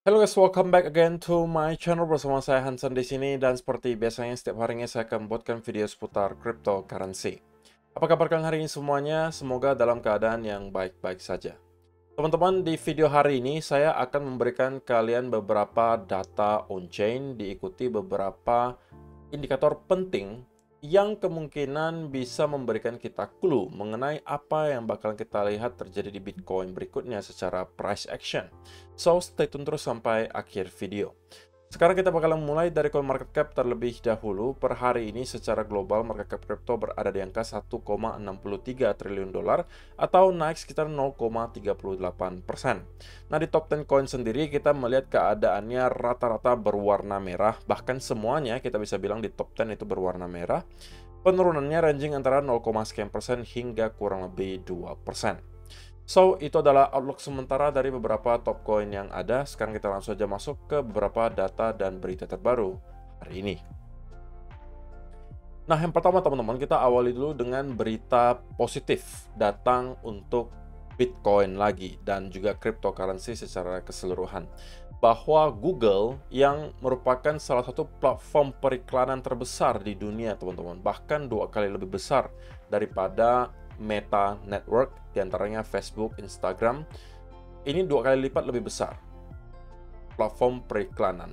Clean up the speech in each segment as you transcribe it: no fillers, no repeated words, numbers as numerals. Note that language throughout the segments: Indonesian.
Hello guys, welcome back again to my channel bersama saya Hansen di sini dan seperti biasanya setiap harinya saya akan membuatkan video seputar cryptocurrency. Apa kabar kalian hari ini semuanya? Semoga dalam keadaan yang baik-baik saja. Teman-teman, di video hari ini saya akan memberikan kalian beberapa data on-chain diikuti beberapa indikator penting yang kemungkinan bisa memberikan kita clue mengenai apa yang bakal kita lihat terjadi di Bitcoin berikutnya secara price action. So, stay tune terus sampai akhir video. Sekarang kita bakalan mulai dari CoinMarketCap terlebih dahulu. Per hari ini secara global market cap crypto berada di angka 1,63 triliun dolar atau naik sekitar 0,38%. Nah, di top 10 coin sendiri kita melihat keadaannya rata-rata berwarna merah, bahkan semuanya kita bisa bilang di top 10 itu berwarna merah. Penurunannya ranging antara 0, sekian persen hingga kurang lebih 2%. So, itu adalah outlook sementara dari beberapa top coin yang ada. Sekarang kita langsung saja masuk ke beberapa data dan berita terbaru hari ini. Nah, yang pertama teman-teman, kita awali dulu dengan berita positif datang untuk Bitcoin lagi dan juga cryptocurrency secara keseluruhan. Bahwa Google yang merupakan salah satu platform periklanan terbesar di dunia teman-teman, bahkan 2 kali lebih besar daripada Meta Network, diantaranya Facebook, Instagram, ini 2 kali lipat lebih besar. Platform periklanan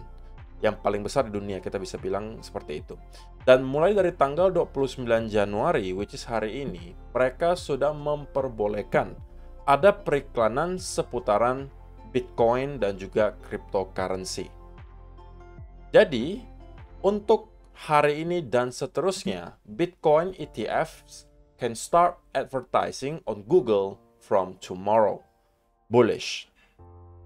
yang paling besar di dunia, kita bisa bilang seperti itu. Dan mulai dari tanggal 29 Januari, which is hari ini, mereka sudah memperbolehkan ada periklanan seputaran Bitcoin dan juga cryptocurrency. Jadi, untuk hari ini dan seterusnya, Bitcoin ETFs can start advertising on Google from tomorrow. Bullish.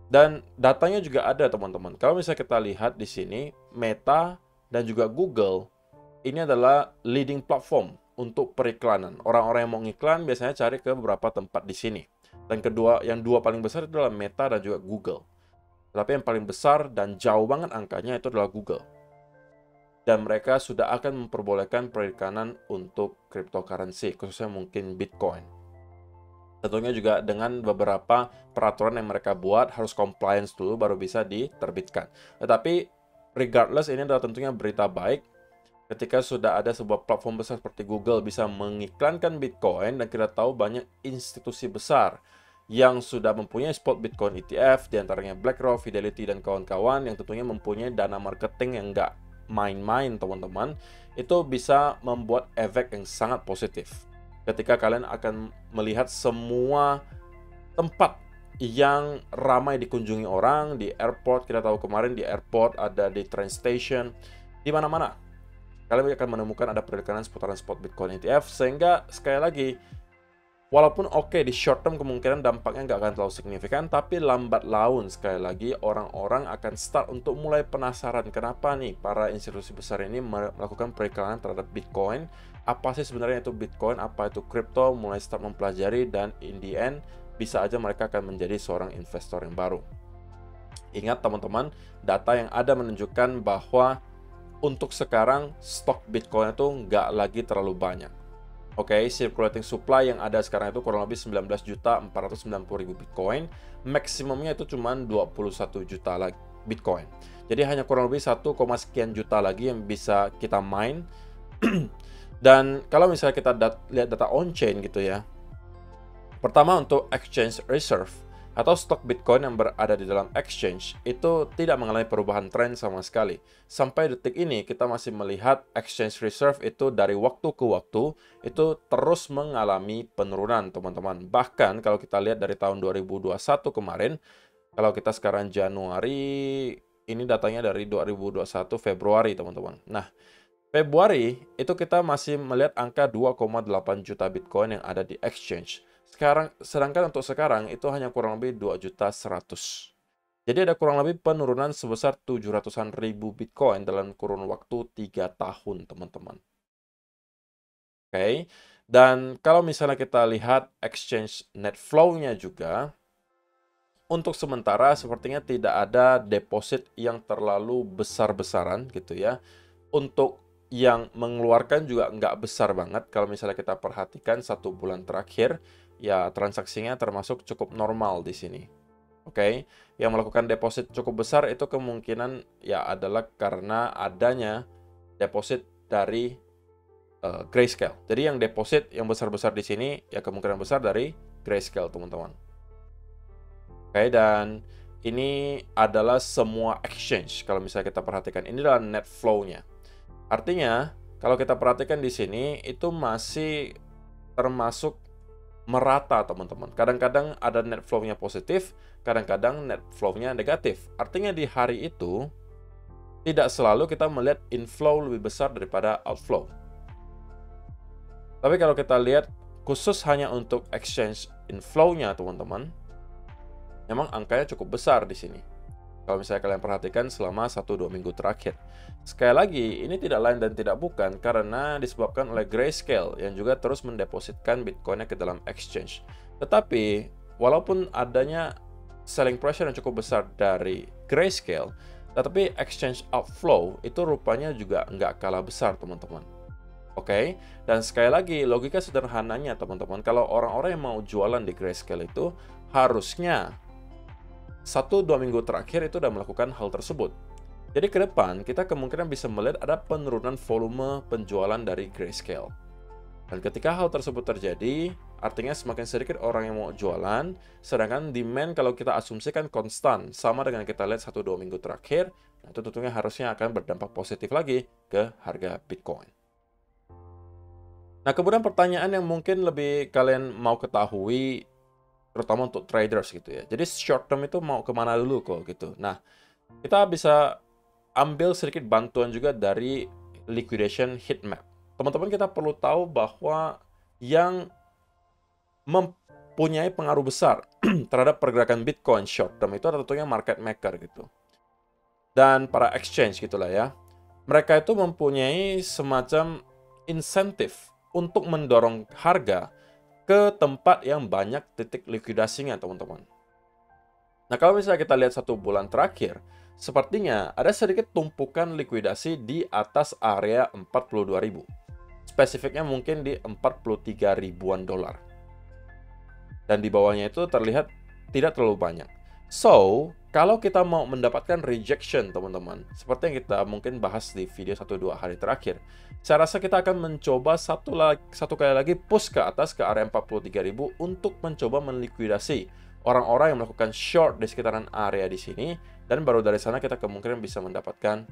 Dan datanya juga ada teman-teman. Kalau misalnya kita lihat di sini, Meta dan juga Google ini adalah leading platform untuk periklanan. Orang-orang yang mau ngiklan biasanya cari ke beberapa tempat di sini. Dan kedua, yang dua paling besar itu adalah Meta dan juga Google. Tapi yang paling besar dan jauh banget angkanya itu adalah Google. Dan mereka sudah akan memperbolehkan periklanan untuk cryptocurrency, khususnya mungkin Bitcoin. Tentunya juga dengan beberapa peraturan yang mereka buat, harus compliance dulu baru bisa diterbitkan. Tetapi regardless, ini adalah tentunya berita baik ketika sudah ada sebuah platform besar seperti Google bisa mengiklankan Bitcoin, dan kita tahu banyak institusi besar yang sudah mempunyai spot Bitcoin ETF, diantaranya BlackRock, Fidelity, dan kawan-kawan yang tentunya mempunyai dana marketing yang nggak main-main teman-teman, itu bisa membuat efek yang sangat positif ketika kalian akan melihat semua tempat yang ramai dikunjungi orang di airport. Kita tahu kemarin di airport, ada di train station, di mana-mana kalian akan menemukan ada periklanan seputaran spot Bitcoin ETF, sehingga sekali lagi, walaupun oke, di short term kemungkinan dampaknya nggak akan terlalu signifikan, tapi lambat laun sekali lagi orang-orang akan start untuk mulai penasaran kenapa nih para institusi besar ini melakukan periklanan terhadap Bitcoin. Apa sih sebenarnya itu Bitcoin, apa itu crypto, mulai start mempelajari, dan in the end bisa aja mereka akan menjadi seorang investor yang baru. Ingat teman-teman, data yang ada menunjukkan bahwa untuk sekarang stok Bitcoin itu nggak lagi terlalu banyak. Oke, circulating supply yang ada sekarang itu kurang lebih 19.490.000 Bitcoin. Maksimumnya itu cuma 21 juta lagi Bitcoin. Jadi hanya kurang lebih 1, sekian juta lagi yang bisa kita mine. Dan kalau misalnya kita lihat data on-chain gitu ya. Pertama, untuk exchange reserve atau stok Bitcoin yang berada di dalam exchange itu tidak mengalami perubahan tren sama sekali. Sampai detik ini kita masih melihat exchange reserve itu dari waktu ke waktu itu terus mengalami penurunan teman-teman. Bahkan kalau kita lihat dari tahun 2021 kemarin, kalau kita sekarang Januari, ini datanya dari 2021 Februari teman-teman. Nah, Februari itu kita masih melihat angka 2,8 juta Bitcoin yang ada di exchange. Sedangkan untuk sekarang itu hanya kurang lebih 2.100.000. Jadi ada kurang lebih penurunan sebesar 700-an ribu Bitcoin dalam kurun waktu 3 tahun, teman-teman. Oke. Dan kalau misalnya kita lihat exchange net flow-nya juga, untuk sementara sepertinya tidak ada deposit yang terlalu besar-besaran gitu ya. Untuk yang mengeluarkan juga nggak besar banget. Kalau misalnya kita perhatikan 1 bulan terakhir, ya transaksinya termasuk cukup normal di sini. Oke, yang melakukan deposit cukup besar itu kemungkinan ya adalah karena adanya deposit dari Grayscale. Jadi yang deposit yang besar-besar di sini ya kemungkinan besar dari Grayscale, teman-teman. Oke, dan ini adalah semua exchange. Kalau misalnya kita perhatikan, ini adalah net flow-nya. Artinya, kalau kita perhatikan di sini, itu masih termasuk merata, teman-teman. Kadang-kadang ada net flow-nya positif, kadang-kadang net flow-nya negatif. Artinya di hari itu, tidak selalu kita melihat inflow lebih besar daripada outflow. Tapi kalau kita lihat khusus hanya untuk exchange inflow-nya, teman-teman, memang angkanya cukup besar di sini. Kalau misalnya kalian perhatikan selama 1-2 minggu terakhir. Sekali lagi, ini tidak lain dan tidak bukan karena disebabkan oleh Grayscale yang juga terus mendepositkan Bitcoin-nya ke dalam exchange. Tetapi, walaupun adanya selling pressure yang cukup besar dari Grayscale, tetapi exchange outflow itu rupanya juga nggak kalah besar, teman-teman. Oke, dan sekali lagi, logika sederhananya, teman-teman, kalau orang-orang yang mau jualan di Grayscale itu harusnya 1-2 minggu terakhir itu sudah melakukan hal tersebut. Jadi ke depan, kita kemungkinan bisa melihat ada penurunan volume penjualan dari Grayscale. Dan ketika hal tersebut terjadi, artinya semakin sedikit orang yang mau jualan, sedangkan demand kalau kita asumsikan konstan, sama dengan kita lihat 1-2 minggu terakhir, nah itu tentunya harusnya akan berdampak positif lagi ke harga Bitcoin. Nah, kemudian pertanyaan yang mungkin lebih kalian mau ketahui, terutama untuk traders gitu ya. Jadi short term itu mau kemana dulu kok gitu. Nah, kita bisa ambil sedikit bantuan juga dari liquidation heat map. Teman-teman, kita perlu tahu bahwa yang mempunyai pengaruh besar terhadap pergerakan Bitcoin short term itu adalah tentunya market maker gitu. Dan para exchange gitulah ya. Mereka itu mempunyai semacam insentif untuk mendorong harga ke tempat yang banyak titik likuidasinya, teman-teman. Nah, kalau misalnya kita lihat 1 bulan terakhir, sepertinya ada sedikit tumpukan likuidasi di atas area 42.000. Spesifiknya mungkin di 43 ribuan dolar. Dan di bawahnya itu terlihat tidak terlalu banyak. So, kalau kita mau mendapatkan rejection, teman-teman, seperti yang kita mungkin bahas di video 1-2 hari terakhir, saya rasa kita akan mencoba satu kali lagi push ke atas ke area 43.000 untuk mencoba melikuidasi orang-orang yang melakukan short di sekitaran area di sini, dan baru dari sana kita kemungkinan bisa mendapatkan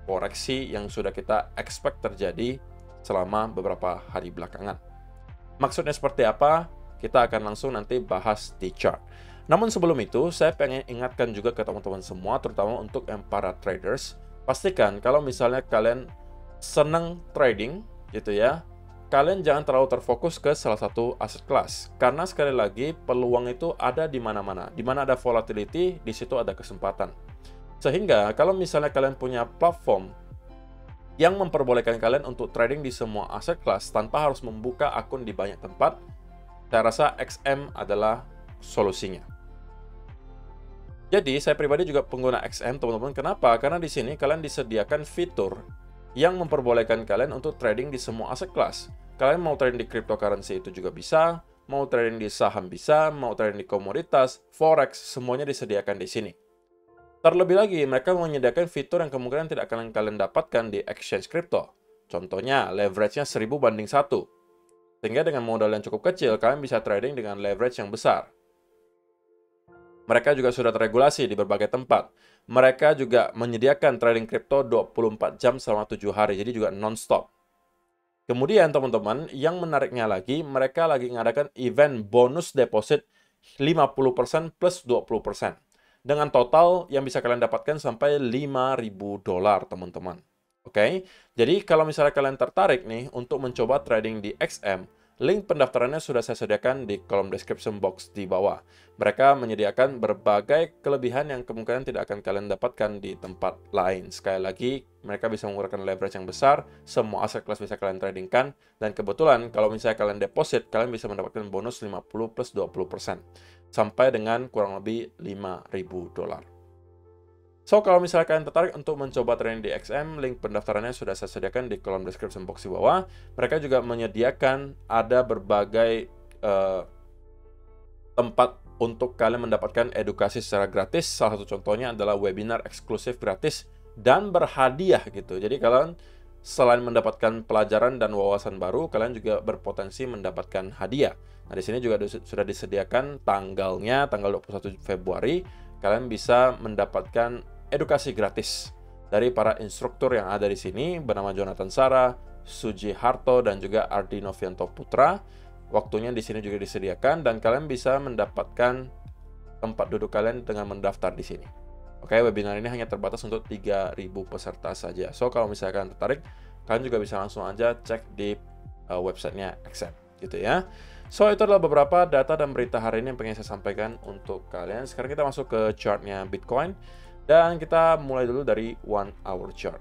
koreksi yang sudah kita expect terjadi selama beberapa hari belakangan. Maksudnya seperti apa? Kita akan langsung nanti bahas di chart. Namun sebelum itu, saya pengen ingatkan juga ke teman-teman semua, terutama untuk yang para traders, pastikan kalau misalnya kalian senang trading, gitu ya, kalian jangan terlalu terfokus ke salah satu aset kelas. Karena sekali lagi, peluang itu ada di mana-mana. Di mana ada volatility, di situ ada kesempatan. Sehingga, kalau misalnya kalian punya platform yang memperbolehkan kalian untuk trading di semua aset kelas tanpa harus membuka akun di banyak tempat, saya rasa XM adalah solusinya. Jadi, saya pribadi juga pengguna XM, teman-teman. Kenapa? Karena di sini kalian disediakan fitur yang memperbolehkan kalian untuk trading di semua aset kelas. Kalian mau trading di cryptocurrency itu juga bisa, mau trading di saham bisa, mau trading di komoditas, forex, semuanya disediakan di sini. Terlebih lagi, mereka menyediakan fitur yang kemungkinan tidak akan kalian dapatkan di exchange crypto. Contohnya, leverage-nya 1000/1. Sehingga dengan modal yang cukup kecil, kalian bisa trading dengan leverage yang besar. Mereka juga sudah terregulasi di berbagai tempat. Mereka juga menyediakan trading kripto 24 jam selama 7 hari, jadi juga non-stop. Kemudian teman-teman, yang menariknya lagi, mereka lagi mengadakan event bonus deposit 50% plus 20%. Dengan total yang bisa kalian dapatkan sampai 5.000 dolar, teman-teman. Oke, jadi kalau misalnya kalian tertarik nih untuk mencoba trading di XM, link pendaftarannya sudah saya sediakan di kolom description box di bawah. Mereka menyediakan berbagai kelebihan yang kemungkinan tidak akan kalian dapatkan di tempat lain. Sekali lagi, mereka bisa menggunakan leverage yang besar, semua aset kelas bisa kalian tradingkan, dan kebetulan kalau misalnya kalian deposit, kalian bisa mendapatkan bonus 50 plus 20%, sampai dengan kurang lebih 5.000 dolar. So, kalau misalnya kalian tertarik untuk mencoba trading di XM, link pendaftarannya sudah saya sediakan di kolom description box di bawah. Mereka juga menyediakan ada berbagai tempat untuk kalian mendapatkan edukasi secara gratis. Salah satu contohnya adalah webinar eksklusif gratis dan berhadiah gitu. Jadi kalian selain mendapatkan pelajaran dan wawasan baru, kalian juga berpotensi mendapatkan hadiah. Nah, di sini juga sudah disediakan tanggalnya, tanggal 21 Februari, kalian bisa mendapatkan edukasi gratis dari para instruktur yang ada di sini, bernama Jonathan Sara, Suji Harto, dan juga Ardi Novianto Putra. Waktunya di sini juga disediakan, dan kalian bisa mendapatkan tempat duduk kalian dengan mendaftar di sini. Oke, webinar ini hanya terbatas untuk 3.000 peserta saja. So, kalau misalkan tertarik, kalian juga bisa langsung aja cek di websitenya Accept, gitu ya. So, itu adalah beberapa data dan berita hari ini yang pengen saya sampaikan untuk kalian. Sekarang kita masuk ke chartnya Bitcoin, dan kita mulai dulu dari 1 hour chart.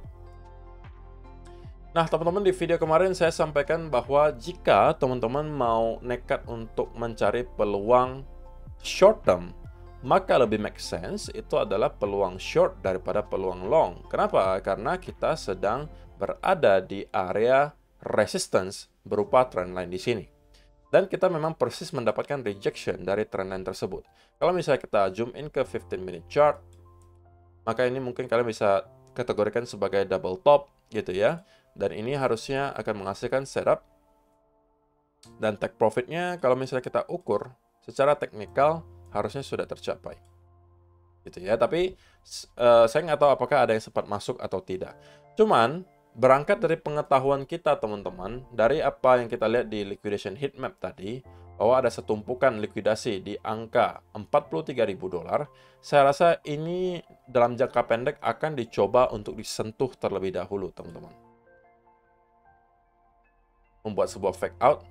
Nah, teman-teman, di video kemarin saya sampaikan bahwa jika teman-teman mau nekat untuk mencari peluang short term, maka lebih make sense itu adalah peluang short daripada peluang long. Kenapa? Karena kita sedang berada di area resistance berupa trendline di sini. Dan kita memang persis mendapatkan rejection dari trendline tersebut. Kalau misalnya kita zoom in ke 15-minute chart, maka ini mungkin kalian bisa kategorikan sebagai double top gitu ya. Dan ini harusnya akan menghasilkan setup. Dan take profitnya kalau misalnya kita ukur secara teknikal, harusnya sudah tercapai, gitu ya. Tapi saya nggak tahu apakah ada yang sempat masuk atau tidak. Cuman berangkat dari pengetahuan kita, teman-teman, dari apa yang kita lihat di liquidation heat map tadi, bahwa ada setumpukan likuidasi di angka $43.000, saya rasa ini dalam jangka pendek akan dicoba untuk disentuh terlebih dahulu, teman-teman. Membuat sebuah fake out.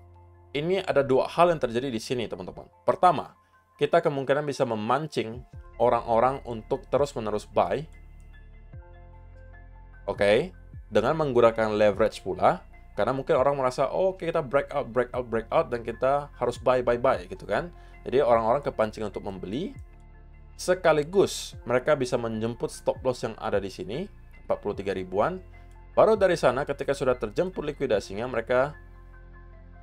Ini ada dua hal yang terjadi di sini, teman-teman. Pertama, kita kemungkinan bisa memancing orang-orang untuk terus-menerus buy. Oke, dengan menggunakan leverage pula. Karena mungkin orang merasa, oh oke, kita breakout, dan kita harus buy gitu kan. Jadi orang-orang kepancing untuk membeli. Sekaligus mereka bisa menjemput stop loss yang ada di sini, 43 ribuan. Baru dari sana ketika sudah terjemput likuidasinya, mereka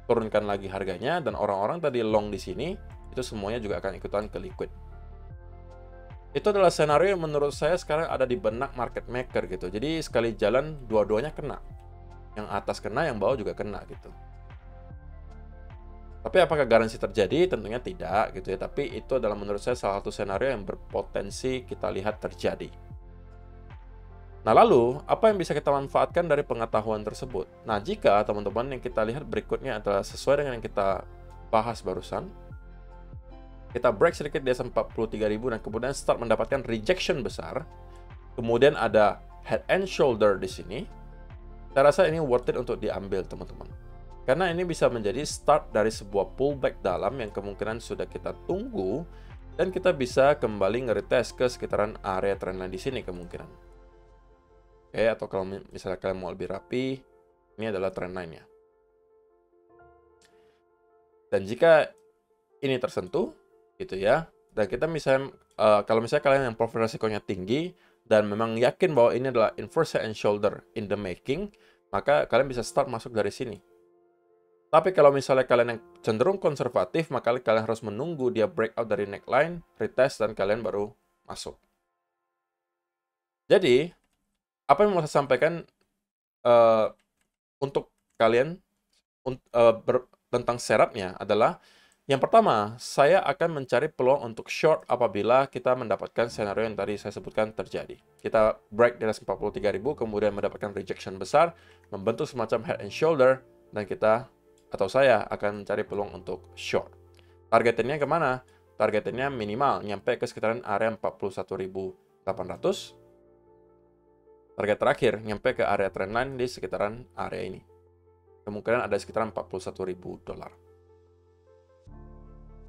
turunkan lagi harganya, dan orang-orang tadi long di sini, itu semuanya juga akan ikutan ke liquid. Itu adalah senario yang menurut saya sekarang ada di benak market maker gitu. Jadi sekali jalan dua-duanya kena. Yang atas kena, yang bawah juga kena gitu. Tapi apakah garansi terjadi? Tentunya tidak gitu ya. Tapi itu adalah menurut saya salah satu senario yang berpotensi kita lihat terjadi. Nah, lalu apa yang bisa kita manfaatkan dari pengetahuan tersebut? Nah, jika teman-teman yang kita lihat berikutnya adalah sesuai dengan yang kita bahas barusan, kita break sedikit di atas 43.000 dan kemudian start mendapatkan rejection besar. Kemudian ada head and shoulder di sini. Saya rasa ini worth it untuk diambil, teman-teman. Karena ini bisa menjadi start dari sebuah pullback dalam yang kemungkinan sudah kita tunggu, dan kita bisa kembali nge-retest ke sekitaran area trendline di sini kemungkinan. Oke, atau kalau misalnya kalian mau lebih rapi, ini adalah trendline-nya. Dan jika ini tersentuh, gitu ya, dan kita misalnya, kalau misalnya kalian yang profil resikonya tinggi, dan memang yakin bahwa ini adalah inverse head and shoulder in the making, maka kalian bisa start masuk dari sini. Tapi kalau misalnya kalian yang cenderung konservatif, maka kalian harus menunggu dia breakout dari neckline, retest, dan kalian baru masuk. Jadi, apa yang mau saya sampaikan untuk kalian tentang setupnya adalah, yang pertama, saya akan mencari peluang untuk short apabila kita mendapatkan senario yang tadi saya sebutkan terjadi. Kita break di atas 43.000, kemudian mendapatkan rejection besar, membentuk semacam head and shoulder, dan kita, atau saya, akan mencari peluang untuk short. Targetnya kemana? Targetnya minimal, nyampe ke sekitaran area 41.800. Target terakhir, nyampe ke area trendline di sekitaran area ini. Kemungkinan ada sekitaran $41.000.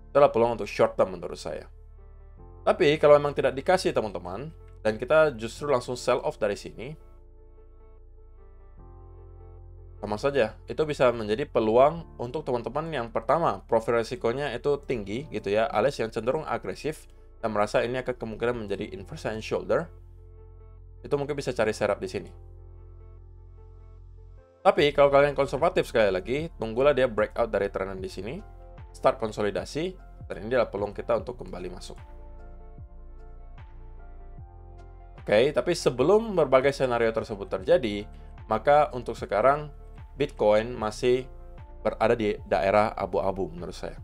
Itulah peluang untuk short term menurut saya. Tapi kalau memang tidak dikasih, teman-teman, dan kita justru langsung sell off dari sini, sama saja, itu bisa menjadi peluang untuk teman-teman yang pertama, profil resikonya itu tinggi gitu ya, alias yang cenderung agresif, dan merasa ini akan kemungkinan menjadi inverse head and shoulder. Itu mungkin bisa cari setup di sini. Tapi kalau kalian konservatif, sekali lagi, tunggulah dia breakout dari trendline di sini, start konsolidasi, Dan ini adalah peluang kita untuk kembali masuk. Oke, tapi sebelum berbagai senario tersebut terjadi, maka untuk sekarang Bitcoin masih berada di daerah abu-abu menurut saya.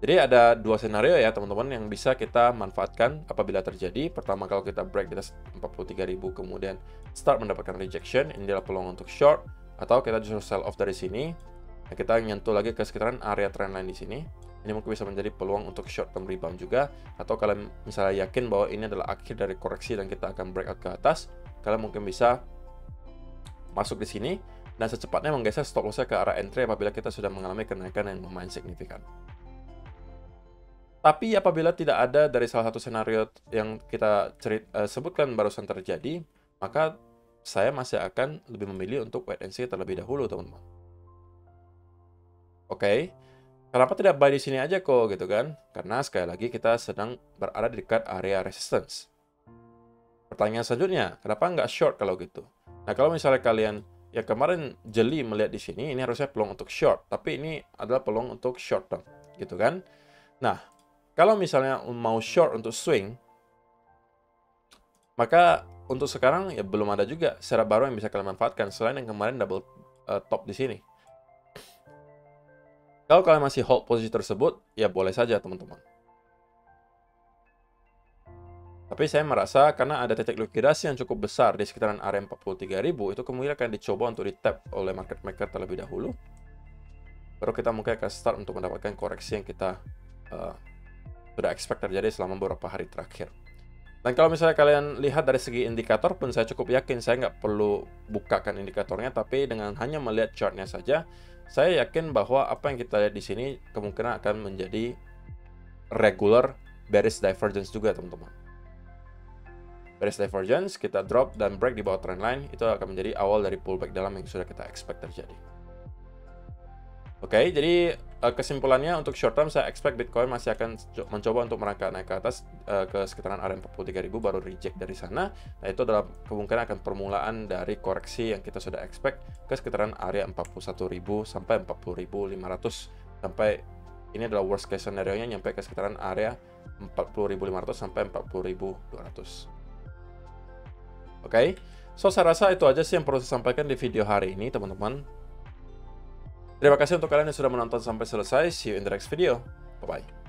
Jadi ada dua senario ya teman-teman yang bisa kita manfaatkan apabila terjadi. Pertama, kalau kita break di atas 43.000 kemudian start mendapatkan rejection, ini adalah peluang untuk short, atau kita justru sell off dari sini. Nah, kita nyentuh lagi ke sekitaran area trendline di sini. Ini mungkin bisa menjadi peluang untuk short term rebound juga. Atau kalian misalnya yakin bahwa ini adalah akhir dari koreksi dan kita akan breakout ke atas, kalian mungkin bisa masuk di sini dan secepatnya menggeser stop loss-nya ke arah entry apabila kita sudah mengalami kenaikan yang lumayan signifikan. Tapi apabila tidak ada dari salah satu senario yang kita sebutkan barusan terjadi, maka saya masih akan lebih memilih untuk wait and see terlebih dahulu, teman-teman. Oke, kenapa tidak buy di sini aja kok, gitu kan? Karena sekali lagi kita sedang berada di dekat area resistance. Pertanyaan selanjutnya, kenapa nggak short kalau gitu? Nah, kalau misalnya kalian yang kemarin jeli melihat di sini, ini harusnya peluang untuk short, tapi ini adalah peluang untuk short term, gitu kan? Nah, kalau misalnya mau short untuk swing, maka untuk sekarang ya belum ada juga setup baru yang bisa kalian manfaatkan selain yang kemarin double top di sini. Kalau kalian masih hold posisi tersebut, ya boleh saja teman-teman. Tapi saya merasa karena ada titik likuidasi yang cukup besar di sekitaran area 43.000, itu kemungkinan akan dicoba untuk di-tap oleh market maker terlebih dahulu. Baru kita mungkin akan start untuk mendapatkan koreksi yang kita sudah expect terjadi selama beberapa hari terakhir. Dan kalau misalnya kalian lihat dari segi indikator pun saya cukup yakin saya nggak perlu bukakan indikatornya, tapi dengan hanya melihat chartnya saja, saya yakin bahwa apa yang kita lihat di sini kemungkinan akan menjadi regular bearish divergence juga, teman-teman. Bearish divergence, kita drop dan break di bawah trendline, itu akan menjadi awal dari pullback dalam yang sudah kita expect terjadi. Oke, jadi kesimpulannya untuk short term saya expect Bitcoin masih akan mencoba untuk merangkak naik ke atas ke sekitaran area 43.000 baru reject dari sana. Nah, itu adalah kemungkinan akan permulaan dari koreksi yang kita sudah expect ke sekitaran area 41.000 sampai 40.500, sampai ini adalah worst case scenario-nya nyampe ke sekitaran area 40.500 sampai 40.200. Oke, so saya rasa itu aja sih yang perlu saya sampaikan di video hari ini, teman-teman. Terima kasih untuk kalian yang sudah menonton sampai selesai. See you in the next video. Bye-bye.